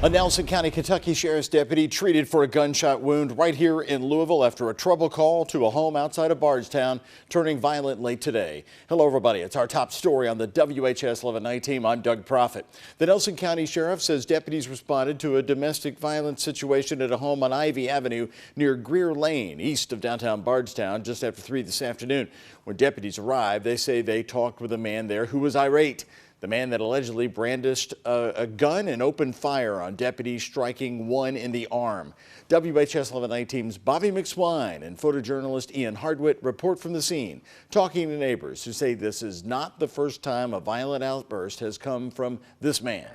A Nelson County, Kentucky Sheriff's deputy treated for a gunshot wound right here in Louisville after a trouble call to a home outside of Bardstown, turning violent late today. Hello, everybody. It's our top story on the WHS 11 team. I'm Doug Proffitt. The Nelson County Sheriff says deputies responded to a domestic violence situation at a home on Ivy Avenue near Greer Lane, east of downtown Bardstown, just after 3 this afternoon. When deputies arrived, they say they talked with a man there who was irate. The man that allegedly brandished a gun and opened fire on deputies, striking one in the arm. WHS 11 team's Bobby McSwine and photojournalist Ian Hardwitt report from the scene, talking to neighbors who say this is not the first time a violent outburst has come from this man.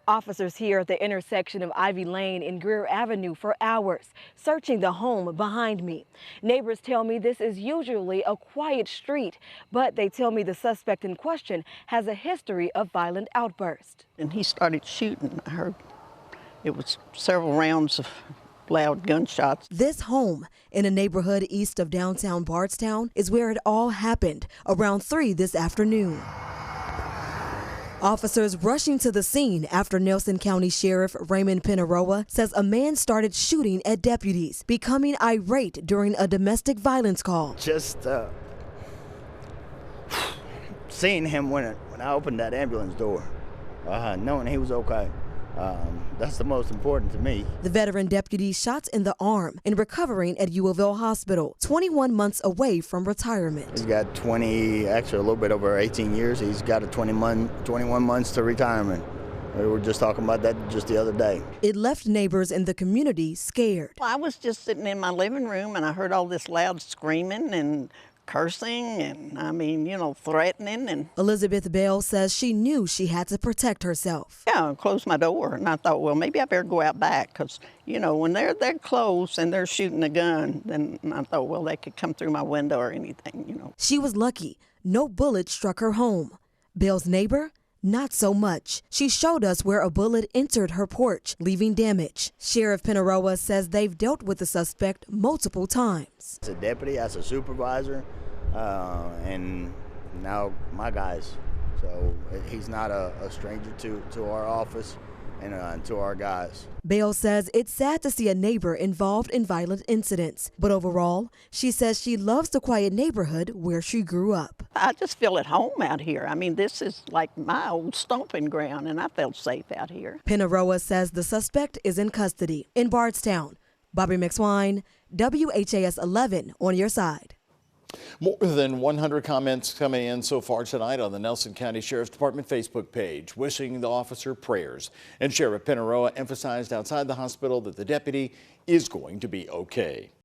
Officers here at the intersection of Ivy Lane and Greer Avenue for hours, searching the home behind me. Neighbors tell me this is usually a quiet street, but they tell me the suspect in question has a history of violent outbursts. And he started shooting. I heard it was several rounds of loud gunshots. This home in a neighborhood east of downtown Bardstown is where it all happened around 3 this afternoon. Officers rushing to the scene after Nelson County Sheriff Raymond Pineroa says a man started shooting at deputies, becoming irate during a domestic violence call. Just seeing him when I opened that ambulance door, knowing he was okay. That's the most important to me. The veteran deputy shot in the arm and recovering at Louisville Hospital, 21 months away from retirement. He's got actually a little bit over 18 years. He's got a 21 months to retirement. We were just talking about that just the other day. It left neighbors in the community scared. Well, I was just sitting in my living room and I heard all this loud screaming and cursing and, threatening. And Elizabeth Bell says she knew she had to protect herself. yeah, I closed my door and I thought, well, maybe I better go out back because, when they're close and they're shooting a gun, then I thought, well, they could come through my window or anything, She was lucky. No bullet struck her home. Bell's neighbor? Not so much. She showed us where a bullet entered her porch, leaving damage. Sheriff Pineroa says they've dealt with the suspect multiple times. As a deputy, as a supervisor, and now my guys. So he's not a stranger to our office and to our guys. Bale says it's sad to see a neighbor involved in violent incidents, but overall, she says she loves the quiet neighborhood where she grew up. I just feel at home out here. This is like my old stomping ground, and I felt safe out here. Pineroa says the suspect is in custody. In Bardstown, Bobby McSwine, WHAS 11 on your side. More than 100 comments coming in so far tonight on the Nelson County Sheriff's Department Facebook page, wishing the officer prayers. And Sheriff Pineroa emphasized outside the hospital that the deputy is going to be okay.